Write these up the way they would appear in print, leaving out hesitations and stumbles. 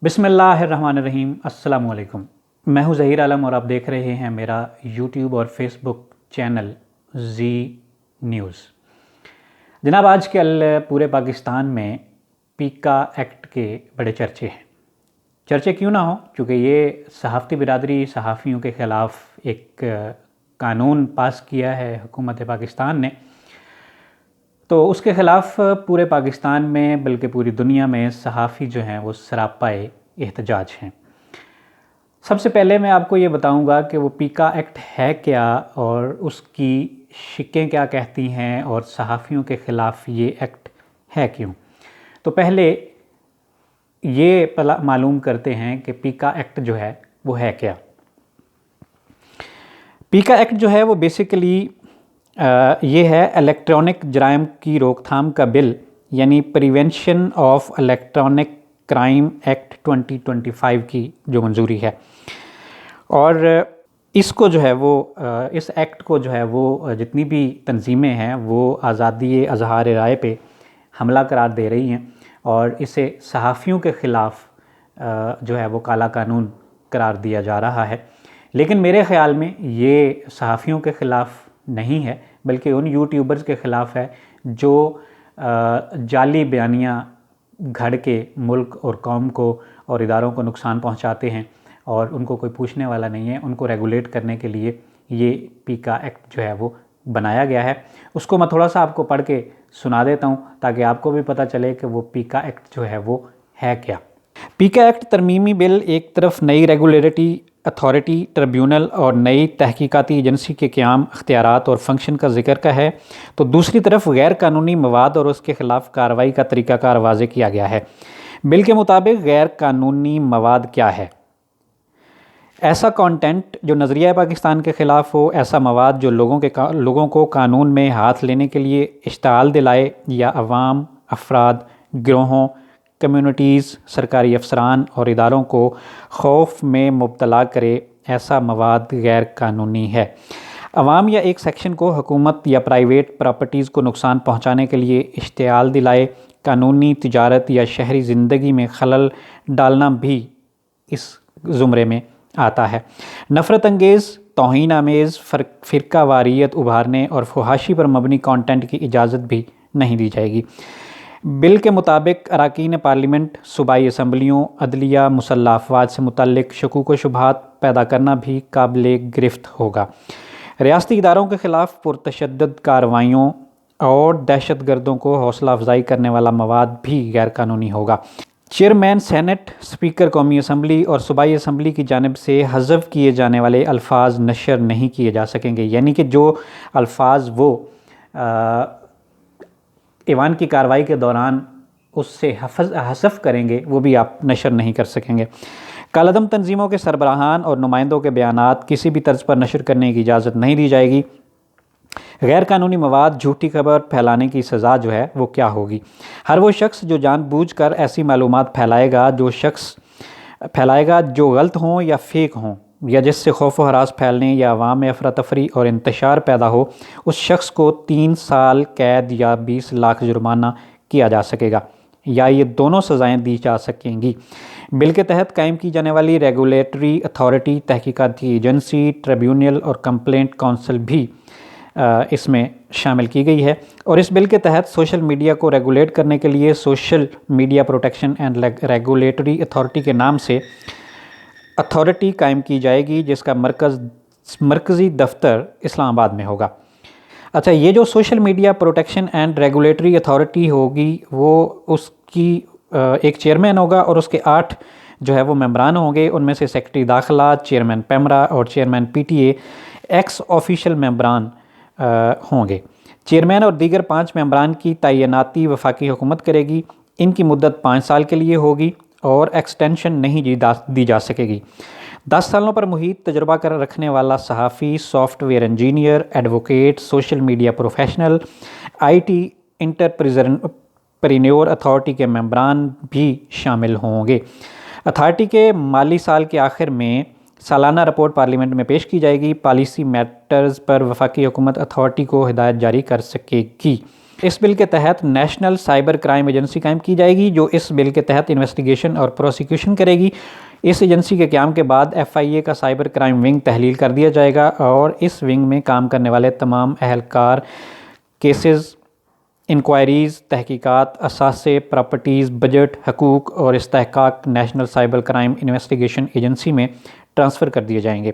बिस्मिल्लाहिर्रहमानिर्रहीम। अस्सलाम वालेकुम। मैं हूं ज़हीर आलम और आप देख रहे हैं मेरा यूट्यूब और फेसबुक चैनल जी न्यूज़। जनाब, आजकल पूरे पाकिस्तान में पीका एक्ट के बड़े चर्चे हैं। चर्चे क्यों ना हो, क्योंकि ये सहाफ़ती बिरादरी सहाफ़ियों के ख़िलाफ़ एक कानून पास किया है हुकूमत पाकिस्तान ने। तो उसके ख़िलाफ़ पूरे पाकिस्तान में बल्कि पूरी दुनिया में सहाफ़ी जो हैं वो सरापाए एहतजाज हैं। सबसे पहले मैं आपको ये बताऊंगा कि वो पीका एक्ट है क्या और उसकी शिकें क्या कहती हैं और सहाफ़ियों के ख़िलाफ़ ये एक्ट है क्यों। तो पहले ये मालूम करते हैं कि पीका एक्ट जो है वो है क्या। पीका एक्ट जो है वो बेसिकली ये है इलेक्ट्रॉनिक जराइम की रोकथाम का बिल, यानी prevention of electronic crime act 2025 की जो मंजूरी है। और इसको जो है वो इस एक्ट को जो है वो जितनी भी तंजीमें हैं वो आज़ादी अज़हार राय पे हमला करार दे रही हैं और इसे सहाफ़ियों के ख़िलाफ़ जो है वो काला कानून करार दिया जा रहा है। लेकिन मेरे ख़्याल में ये सहाफ़ियों के ख़िलाफ़ नहीं है, बल्कि उन यूट्यूबर्स के ख़िलाफ़ है जो जाली बयानियाँ घड़ के मुल्क और कौम को और इदारों को नुकसान पहुँचाते हैं और उनको कोई पूछने वाला नहीं है। उनको रेगुलेट करने के लिए ये पीका एक्ट जो है वो बनाया गया है। उसको मैं थोड़ा सा आपको पढ़ के सुना देता हूँ ताकि आपको भी पता चले कि वो पीका एक्ट जो है वो है क्या। पीका एक्ट तरमीमी बिल एक तरफ नई रेगुलेटरी अथॉरिटी, ट्रिब्यूनल और नई तहकीकाती एजेंसी के क़याम, अख्तियारात और फंक्शन का जिक्र का है, तो दूसरी तरफ गैर कानूनी मवाद और उसके ख़िलाफ़ कार्रवाई का तरीक़ाकार वाज़े किया गया है। बिल के मुताबिक गैर कानूनी मवाद क्या है? ऐसा कंटेंट जो नज़रिया पाकिस्तान के ख़िलाफ़ हो, ऐसा मवाद जो लोगों को कानून में हाथ लेने के लिए इश्ताल दिलाए या अवाम, अफराद, गिरोहों, कम्युनिटीज़, सरकारी अफसरान और इदारों को खौफ में मुब्तला करे, ऐसा मवाद गैर कानूनी है। अवाम या एक सेक्शन को हुकूमत या प्राइवेट प्रॉपर्टीज़ को नुकसान पहुँचाने के लिए इश्तियाल दिलाए, कानूनी तिजारत या शहरी ज़िंदगी में खलल डालना भी इस ज़ुमरे में आता है। नफ़रत अंगेज़, तौहीन आमेज़, फ़िरका वारियत उभारने और फुहाशी पर मबनी कंटेंट की इजाज़त भी नहीं दी जाएगी। बिल के मुताबिक अरकान पार्लियामेंट, सूबाई असम्बलियों, अदलिया, मुसल्लह अफ़वाज से मुतल्लिक़ शकूक व शुबहात पैदा करना भी काबिल गिरफ़्त होगा। रियासती इदारों के ख़िलाफ़ पुरतशद्दुद कार्रवाइयों और दहशत गर्दों को हौसला अफजाई करने वाला मवाद भी गैर कानूनी होगा। चेयरमैन सेनेट, स्पीकर कौमी असम्बली और सूबाई असम्बली की जानिब से हज़फ किए जाने वाले अल्फाज नशर नहीं किए जा सकेंगे, यानी कि जो अल्फाज वो ईवान की कार्रवाई के दौरान उससे हज़फ करेंगे वो भी आप नशर नहीं कर सकेंगे। कालादम तंजीमों के सरबराहान और नुमाइंदों के बयानात किसी भी तर्ज पर नशर करने की इजाज़त नहीं दी जाएगी। गैर कानूनी मवाद, झूठी खबर फैलाने की सज़ा जो है वो क्या होगी? हर वो शख्स जो जानबूझकर ऐसी मालूमात फैलाएगा जो गलत हों या फ़ेक हों या जिससे खौफ व हरास फैलने या अवाम में अफरा तफरी और इंतशार पैदा हो, उस शख्स को 3 साल कैद या 20 लाख जुर्माना किया जा सकेगा या ये दोनों सज़ाएँ दी जा सकेंगी। बिल के तहत कायम की जाने वाली रेगुलेटरी अथॉरिटी, तहकीकाती एजेंसी, ट्रिब्यूनल और कंप्लेंट काउंसिल भी इसमें शामिल की गई है। और इस बिल के तहत सोशल मीडिया को रेगुलेट करने के लिए social media protection and regulatory authority के नाम से अथॉरिटी कायम की जाएगी, जिसका मरकज़ी दफ्तर इस्लामाबाद में होगा। अच्छा, ये जो social media protection and regulatory authority होगी वो उसकी एक चेयरमैन होगा और उसके 8 जो है वो मेंबरान होंगे। उनमें से सेक्रेटरी दाखिला, चेयरमैन पेमरा और चेयरमैन पीटीए एक्स ऑफिशियल मेंबरान होंगे। चेयरमैन और दीगर 5 मेंबरान की तैनाती वफाकी हुकूमत करेगी। इनकी मुद्दत 5 साल के लिए होगी और एक्सटेंशन नहीं दी जा सकेगी। 10 सालों पर मुहित तजुर्बा कर रखने वाला सहाफ़ी, software engineer, advocate, social media professional, IT entrepreneur authority के मेंबरान भी शामिल होंगे। अथॉरिटी के माली साल के आखिर में सालाना रिपोर्ट पार्लियामेंट में पेश की जाएगी। पॉलिसी मैटर्स पर वफाकी हुकूमत अथॉरिटी को हिदायत जारी कर सकेगी। इस बिल के तहत नेशनल साइबर क्राइम एजेंसी कायम की जाएगी, जो इस बिल के तहत इन्वेस्टिगेशन और प्रोसिक्यूशन करेगी। इस एजेंसी के क़याम के बाद FIA का साइबर क्राइम विंग तहलील कर दिया जाएगा और इस विंग में काम करने वाले तमाम अहलकार केसेस, इंक्वायरीज़, तहकीकात, असासे, प्रॉपर्टीज़, बजट, हकूक़ और इस्तेहकाक national cyber crime investigation agency में ट्रांसफ़र कर दिए जाएंगे।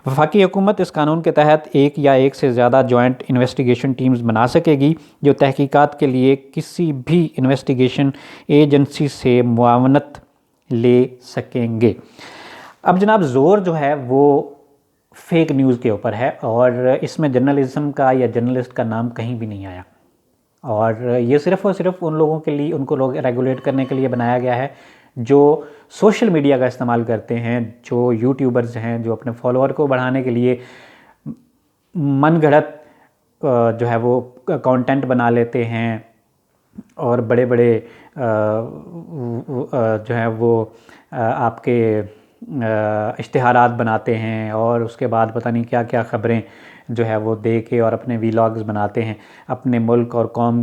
वफाकी हुकूमत इस कानून के तहत एक या एक से ज़्यादा जॉइंट इन्वेस्टिगेशन टीम्स बना सकेगी, जो तहकीकात के लिए किसी भी इन्वेस्टिगेशन एजेंसी से मुआवनत ले सकेंगे। अब जनाब ज़ोर जो है वो फेक न्यूज़ के ऊपर है और इसमें जर्नलिज़म का या जर्नलिस्ट का नाम कहीं भी नहीं आया और ये सिर्फ़ और सिर्फ उन लोगों के लिए, उनको लोग रेगुलेट करने के लिए बनाया गया है जो सोशल मीडिया का इस्तेमाल करते हैं, जो यूट्यूबर्स हैं, जो अपने फॉलोअर को बढ़ाने के लिए मनगढ़ंत जो है वो कंटेंट बना लेते हैं और बड़े बड़े जो है वो आपके इश्तिहारात बनाते हैं और उसके बाद पता नहीं क्या क्या ख़बरें जो है वो दे के और अपने वीलॉग्स बनाते हैं। अपने मुल्क और कौम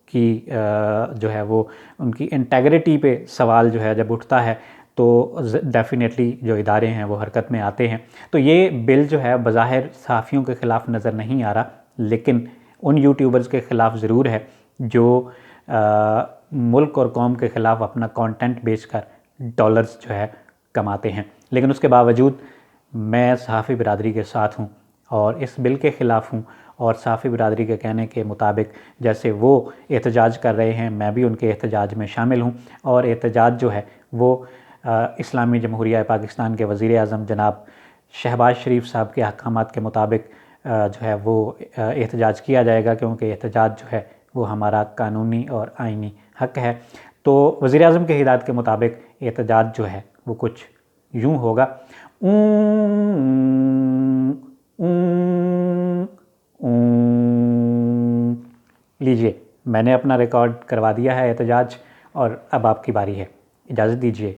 की जो है वो उनकी इंटेग्रिटी पे सवाल जो है जब उठता है तो डेफ़िनेटली जो इदारे हैं वो हरकत में आते हैं। तो ये बिल जो है बज़ाहिर सहाफ़ियों के ख़िलाफ़ नज़र नहीं आ रहा, लेकिन उन यूट्यूबर्स के ख़िलाफ़ ज़रूर है जो मुल्क और कौम के ख़िलाफ़ अपना कंटेंट बेचकर डॉलर्स जो है कमाते हैं। लेकिन उसके बावजूद मैं सहाफ़ी बिरादरी के साथ हूँ और इस बिल के ख़िलाफ़ हूँ और सहाफ़ी बिरादरी के कहने के मुताबिक जैसे वो एहतजाज कर रहे हैं, मैं भी उनके एहतजाज में शामिल हूँ और एहतजाज जो है वो इस्लामी जमहूरिया पाकिस्तान के वज़ीर-ए-आज़म जनाब शहबाज शरीफ साहब के अहकामात के मुताबिक जो है वो एहतजाज किया जाएगा, क्योंकि एहतजाज जो है वो हमारा कानूनी और आइनी हक़ है। तो वज़ीर-ए-आज़म के हिदायत के मुताबिक एहतजाज जो है वो कुछ यूँ होगा। लीजिए, मैंने अपना रिकॉर्ड करवा दिया है एहतजाज और अब आपकी बारी है, इजाज़त दीजिए।